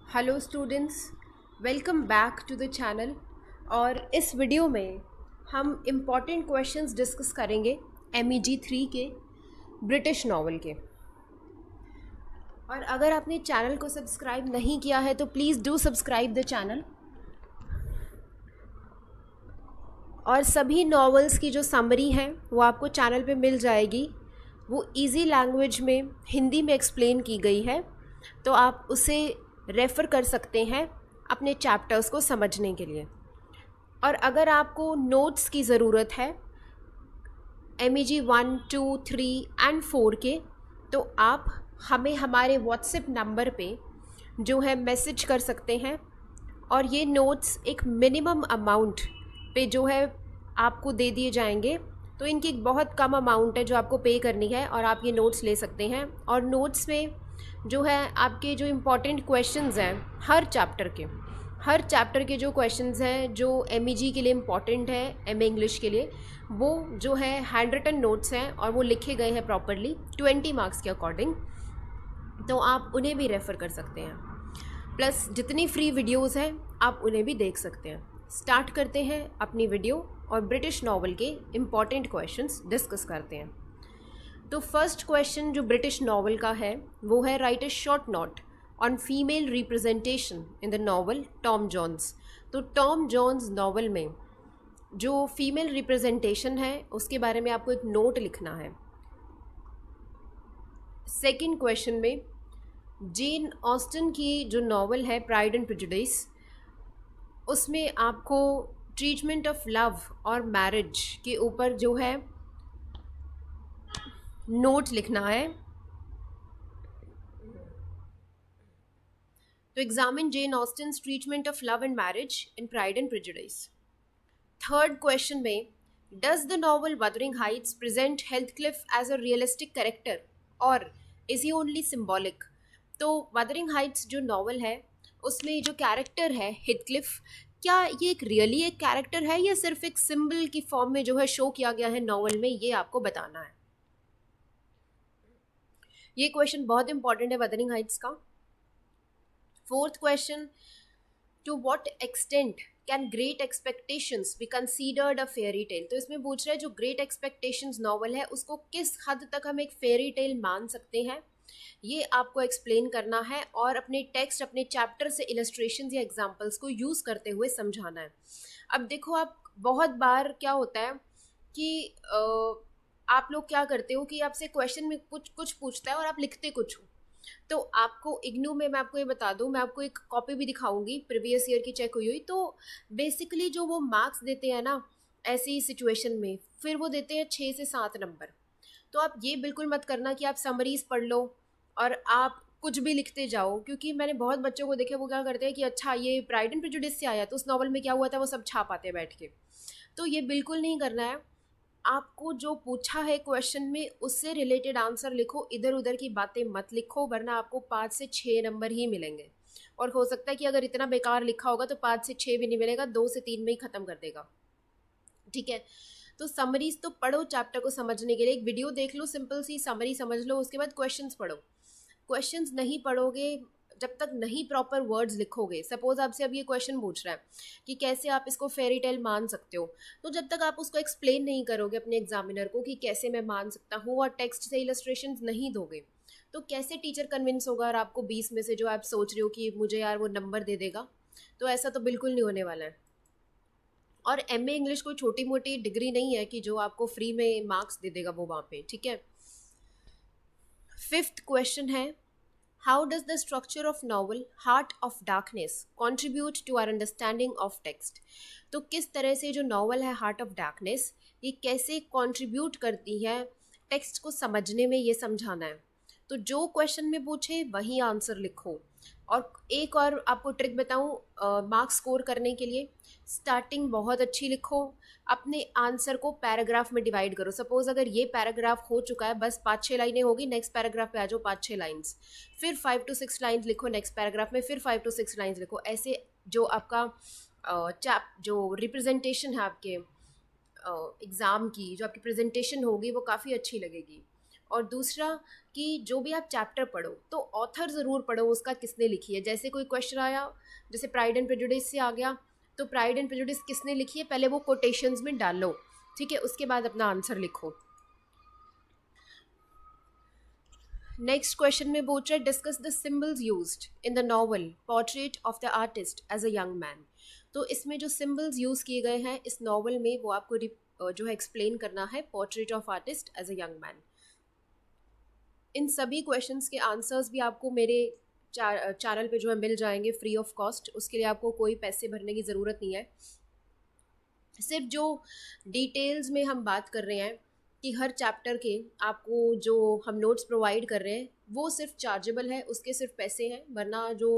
Hello students, welcome back to the channel. और इस video में हम इम्पॉर्टेंट क्वेश्चंस डिस्कस करेंगे MEG 3 के ब्रिटिश नावल के। और अगर आपने चैनल को सब्सक्राइब नहीं किया है तो please do subscribe the channel. और सभी नॉवेल्स की जो समरी है वो आपको चैनल पे मिल जाएगी। वो इजी लैंग्वेज में हिंदी में एक्सप्लेन की गई है, तो आप उसे रेफ़र कर सकते हैं अपने चैप्टर्स को समझने के लिए। और अगर आपको नोट्स की ज़रूरत है MEG 1, 2, 3 एंड 4 के, तो आप हमें हमारे व्हाट्सएप नंबर पे जो है मैसेज कर सकते हैं। और ये नोट्स एक मिनिमम अमाउंट पे जो है आपको दे दिए जाएंगे। तो इनकी एक बहुत कम अमाउंट है जो आपको पे करनी है और आप ये नोट्स ले सकते हैं। और नोट्स में जो है आपके जो इम्पोर्टेंट क्वेश्चंस हैं हर चैप्टर के जो क्वेश्चंस हैं जो MEG के लिए इम्पॉर्टेंट है, MA इंग्लिश के लिए, वो जो है हैंड रिटन नोट्स हैं और वो लिखे गए हैं प्रॉपरली 20 मार्क्स के अकॉर्डिंग। तो आप उन्हें भी रेफ़र कर सकते हैं। प्लस जितनी फ्री वीडियोस हैं आप उन्हें भी देख सकते हैं। स्टार्ट करते हैं अपनी वीडियो और ब्रिटिश नावल के इम्पॉर्टेंट क्वेश्चंस डिस्कस करते हैं। तो फर्स्ट क्वेश्चन जो ब्रिटिश नावल का है वो है, write a short note on female representation in the novel Tom Jones. तो टॉम जॉन्स नावल में जो फीमेल रिप्रेजेंटेशन है उसके बारे में आपको एक नोट लिखना है। सेकंड क्वेश्चन में, जेन ऑस्टन की जो नावल है प्राइड एंड प्रेजुडिस, उसमें आपको ट्रीटमेंट ऑफ लव और मैरिज के ऊपर जो है नोट लिखना है। तो examine Jane Austen's treatment of love and marriage in Pride and Prejudice. Third question में, does the novel Wuthering Heights present Heathcliff as a realistic character और इज ही ओनली सिम्बॉलिक। तो वदरिंग हाइट्स जो novel है उसमें जो character है हेथक्लिफ, क्या ये एक रियली एक कैरेक्टर है या सिर्फ एक सिंबल की फॉर्म में जो है शो किया गया है नॉवल में, ये आपको बताना है। ये क्वेश्चन बहुत इंपॉर्टेंट है वदरिंग हाइट्स का। Fourth question, to what extent can Great Expectations be considered a fairy tale. तो इसमें पूछ रहा है जो ग्रेट एक्सपेक्टेशंस नॉवल है उसको किस हद तक हम एक फेयरी टेल मान सकते हैं, ये आपको एक्सप्लेन करना है और अपने टेक्स्ट अपने चैप्टर से इलस्ट्रेशंस या एग्जांपल्स को यूज़ करते हुए समझाना है। अब देखो, आप बहुत बार क्या होता है कि आप लोग क्या करते हो कि आपसे क्वेश्चन में कुछ कुछ पूछता है और आप लिखते कुछ हो। तो आपको इग्नू में, मैं आपको ये बता दूं, मैं आपको एक कॉपी भी दिखाऊंगी प्रीवियस ईयर की चेक हुई हुई। तो बेसिकली जो वो मार्क्स देते हैं ना ऐसी सिचुएशन में, फिर वो देते हैं 6 से 7 नंबर। तो आप ये बिल्कुल मत करना कि आप समरीज पढ़ लो और आप कुछ भी लिखते जाओ, क्योंकि मैंने बहुत बच्चों को देखा वो क्या करते हैं कि अच्छा ये प्राइड एंड प्रेजुडिस से आया तो उस नॉवल में क्या हुआ था वो सब छाप आते हैं बैठ के। तो ये बिल्कुल नहीं करना है। आपको जो पूछा है क्वेश्चन में उससे रिलेटेड आंसर लिखो, इधर उधर की बातें मत लिखो, वरना आपको 5 से 6 नंबर ही मिलेंगे। और हो सकता है कि अगर इतना बेकार लिखा होगा तो 5 से 6 भी नहीं मिलेगा, 2 से 3 में ही ख़त्म कर देगा। ठीक है, तो समरीज तो पढ़ो चैप्टर को समझने के लिए, एक वीडियो देख लो, सिंपल सी समरी समझ लो, उसके बाद क्वेश्चंस पढ़ो। क्वेश्चंस नहीं पढ़ोगे जब तक नहीं प्रॉपर वर्ड्स लिखोगे। सपोज आपसे अब ये क्वेश्चन पूछ रहा है कि कैसे आप इसको फेरी टेल मान सकते हो, तो जब तक आप उसको एक्सप्लेन नहीं करोगे अपने एग्जामिनर को कि कैसे मैं मान सकता हूँ और टेक्स्ट से इलस्ट्रेशंस नहीं दोगे, तो कैसे टीचर कन्विंस होगा। और आपको 20 में से जो आप सोच रहे हो कि मुझे यार वो नंबर दे देगा, तो ऐसा तो बिल्कुल नहीं होने वाला है। और MA इंग्लिश कोई छोटी मोटी डिग्री नहीं है कि जो आपको फ्री में मार्क्स दे देगा वो वहाँ पे। ठीक है, फिफ्थ क्वेश्चन है, how does the structure of novel Heart of Darkness contribute to our understanding of text. तो किस तरह से जो नॉवल है हार्ट ऑफ डार्कनेस, ये कैसे कॉन्ट्रीब्यूट करती है टेक्स्ट को समझने में, ये समझाना है। तो जो क्वेश्चन में पूछे वही आंसर लिखो। और एक और आपको ट्रिक बताऊं मार्क्स स्कोर करने के लिए, स्टार्टिंग बहुत अच्छी लिखो, अपने आंसर को पैराग्राफ में डिवाइड करो। सपोज अगर ये पैराग्राफ हो चुका है, बस 5-6 लाइनें होगी, नेक्स्ट पैराग्राफ पे आ जाओ 5-6 लाइन्स, फिर 5 to 6 लाइन्स लिखो नेक्स्ट पैराग्राफ में, फिर 5 to 6 लाइन्स लिखो। ऐसे जो आपका जो रिप्रेजेंटेशन है आपके एग्ज़ाम की, जो आपकी प्रेजेंटेशन होगी वो काफ़ी अच्छी लगेगी। और दूसरा कि जो भी आप चैप्टर पढ़ो तो ऑथर ज़रूर पढ़ो उसका किसने लिखी है। जैसे कोई क्वेश्चन आया, जैसे प्राइड एंड प्रेजुडिस से आ गया, तो प्राइड एंड प्रेजुडिस किसने लिखी है पहले वो कोटेशंस में डाल लो, ठीक है, उसके बाद अपना आंसर लिखो। नेक्स्ट क्वेश्चन में पूछ रहा है discuss the symbols used in the novel Portrait of the Artist as a young Man. तो इसमें जो सिंबल्स यूज़ किए गए हैं इस नॉवल में वो आपको जो है एक्सप्लेन करना है, portrait of artist as a young man. इन सभी क्वेश्चंस के आंसर्स भी आपको मेरे चैनल पे जो है मिल जाएंगे फ्री ऑफ कॉस्ट, उसके लिए आपको कोई पैसे भरने की ज़रूरत नहीं है। सिर्फ जो डिटेल्स में हम बात कर रहे हैं कि हर चैप्टर के आपको जो हम नोट्स प्रोवाइड कर रहे हैं वो सिर्फ चार्जेबल है, उसके सिर्फ पैसे हैं, वरना जो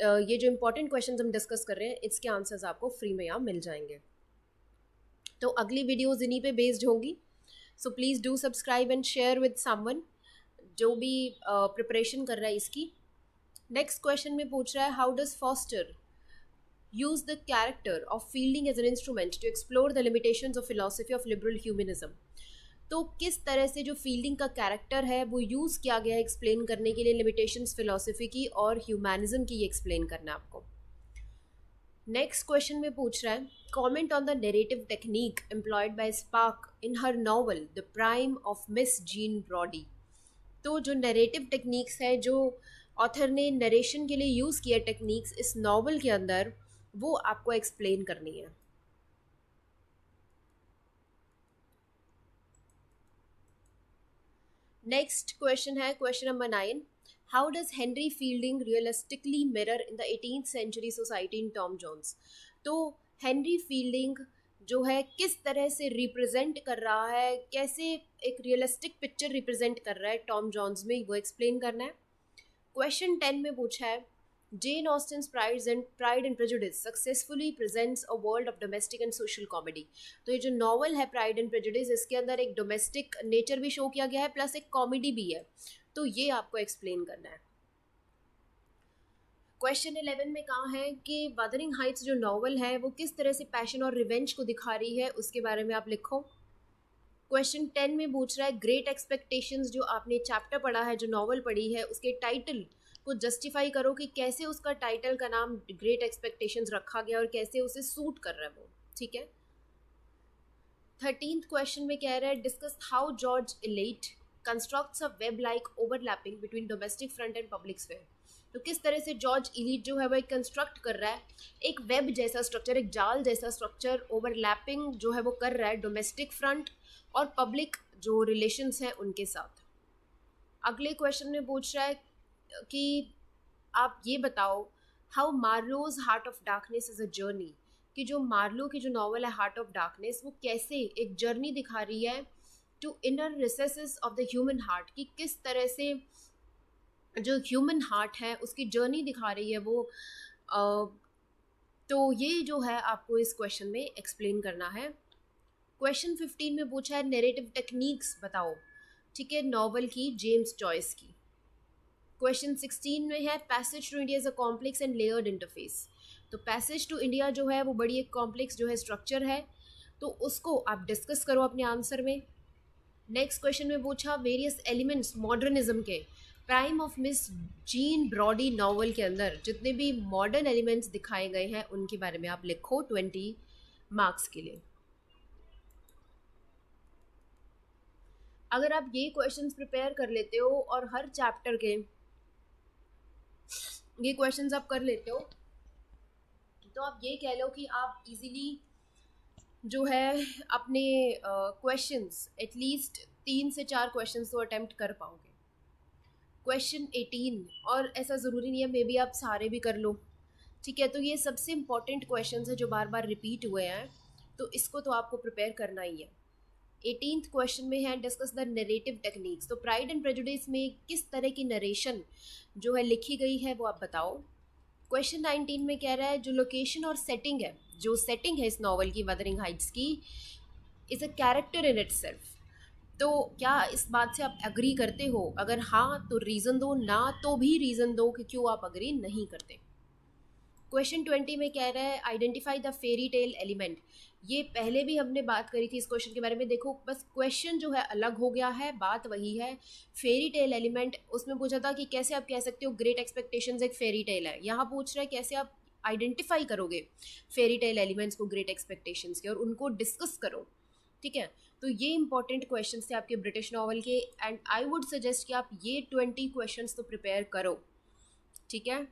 ये जो इंपॉर्टेंट क्वेश्चंस हम डिस्कस कर रहे हैं इसके आंसर्स आपको फ्री में यहाँ मिल जाएंगे। तो अगली वीडियोज़ इन्हीं पे बेस्ड होंगी, so please do subscribe and share with someone जो भी प्रिपरेशन कर रहा है इसकी। नेक्स्ट क्वेश्चन में पूछ रहा है how does foster use the character of Fielding as an instrument to explore the limitations of philosophy of liberal humanism। तो किस तरह से जो फील्डिंग का कैरेक्टर है वो यूज़ किया गया है एक्सप्लेन करने के लिए लिमिटेशंस फिलोसफी की और ह्यूमैनिज्म की, एक्सप्लेन करना आपको। नेक्स्ट क्वेश्चन में पूछ रहा है comment on the narrative technique employed by Spark in her novel The Prime of Miss Jean Brodie. तो जो नरेटिव टेक्निक्स है जो ऑथर ने नरेशन के लिए यूज़ किया टेक्निक्स इस नॉवल के अंदर वो आपको एक्सप्लेन करनी है। नेक्स्ट क्वेश्चन है question number 9, how does Henry Fielding realistically mirror in the 18th century society in Tom Jones. तो हेनरी फील्डिंग जो है किस तरह से रिप्रेजेंट कर रहा है, कैसे एक रियलिस्टिक पिक्चर रिप्रेजेंट कर रहा है टॉम जोन्स में, वो एक्सप्लेन करना है। क्वेश्चन 10 में पूछा है Jane Austen's Pride and Prejudice successfully presents a world of domestic and social comedy। तो ये जो नॉवल है प्राइड एंड प्रेजुडिस इसके अंदर एक डोमेस्टिक नेचर भी शो किया गया है प्लस एक कॉमेडी भी है, तो ये आपको एक्सप्लेन करना है। क्वेश्चन 11 में कहा है कि वदरिंग हाइट्स जो नॉवल है वो किस तरह से पैशन और रिवेंज को दिखा रही है, उसके बारे में आप लिखो। क्वेश्चन 10 में पूछ रहा है ग्रेट एक्सपेक्टेशंस जो आपने चैप्टर पढ़ा है, जो नॉवल पढ़ी है, उसके टाइटल को जस्टिफाई करो कि कैसे उसका टाइटल का नाम ग्रेट एक्सपेक्टेशंस रखा गया और कैसे उसे सूट कर रहा है वो, ठीक है। 13th क्वेश्चन में कह रहा है discuss how George Eliot constructs a web like overlapping between domestic front and public sphere. तो किस तरह से जॉर्ज इलीट जो है वो एक कंस्ट्रक्ट कर रहा है एक वेब जैसा स्ट्रक्चर, एक जाल जैसा स्ट्रक्चर, ओवरलैपिंग जो है वो कर रहा है डोमेस्टिक फ्रंट और पब्लिक जो रिलेशंस हैं उनके साथ। अगले क्वेश्चन में पूछ रहा है कि आप ये बताओ how Marlowe's heart of darkness is a journey, कि जो मार्लो की जो नॉवल है हार्ट ऑफ डार्कनेस वो कैसे एक जर्नी दिखा रही है to inner recesses of the human heart, कि किस तरह से जो ह्यूमन हार्ट है उसकी जर्नी दिखा रही है वो। तो ये जो है आपको इस क्वेश्चन में एक्सप्लेन करना है। क्वेश्चन 15 में पूछा है नैरेटिव टेक्निक्स बताओ, ठीक है, नॉवल की जेम्स जॉयस की। क्वेश्चन 16 में है Passage to India is a complex and layered interface. तो पैसेज टू इंडिया जो है वो बड़ी एक कॉम्प्लेक्स जो है स्ट्रक्चर है, तो उसको आप डिस्कस करो अपने आंसर में। नेक्स्ट क्वेश्चन में पूछा वेरियस एलिमेंट्स मॉडर्निज्म के Prime of Miss Jean Brodie novel के अंदर जितने भी मॉडर्न एलिमेंट्स दिखाए गए हैं उनके बारे में आप लिखो 20 मार्क्स के लिए। अगर आप ये क्वेश्चंस प्रिपेयर कर लेते हो और हर चैप्टर के ये क्वेश्चंस आप कर लेते हो तो आप ये कह लो कि आप इजीली जो है अपने क्वेश्चंस एटलीस्ट 3 से 4 क्वेश्चंस तो अटेम्प्ट कर पाओगे। क्वेश्चन 18, और ऐसा ज़रूरी नहीं है मे बी आप सारे भी कर लो, ठीक है। तो ये सबसे इम्पॉर्टेंट क्वेश्चंस है जो बार बार रिपीट हुए हैं, तो इसको तो आपको प्रिपेयर करना ही है। 18th क्वेश्चन में है डिस्कस द नरेटिव टेक्निक्स। तो प्राइड एंड प्रेजुडिस में किस तरह की नरेशन जो है लिखी गई है वो आप बताओ। क्वेश्चन 19 में कह रहा है जो लोकेशन और सेटिंग है, जो सेटिंग है इस नॉवल की वदरिंग हाइट्स की, is a character in itself. तो क्या इस बात से आप एग्री करते हो? अगर हाँ तो रीज़न दो, ना तो भी रीज़न दो कि क्यों आप एग्री नहीं करते। क्वेश्चन 20 में कह रहा है identify the fairy tale element. ये पहले भी हमने बात करी थी इस क्वेश्चन के बारे में, देखो बस क्वेश्चन जो है अलग हो गया है, बात वही है। फेरी टेल एलिमेंट उसमें पूछा था कि कैसे आप कह सकते हो ग्रेट एक्सपेक्टेशंस एक फेरी टेल है, यहाँ पूछ रहा है कैसे आप आइडेंटिफाई करोगे फेरी टेल एलिमेंट्स को ग्रेट एक्सपेक्टेशंस के और उनको डिस्कस करो। ठीक है, तो ये इंपॉर्टेंट क्वेश्चंस थे आपके ब्रिटिश नॉवल के, एंड आई वुड सजेस्ट कि आप ये 20 क्वेश्चंस तो प्रिपेयर करो। ठीक है,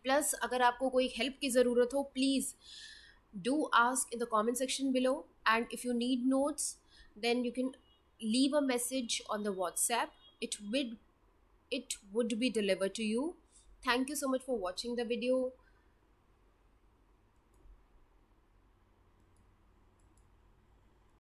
प्लस अगर आपको कोई हेल्प की ज़रूरत हो please do ask in the comment section below, and if you need notes then you can leave a message on the WhatsApp. It would be delivered to you. Thank you so much for watching the video.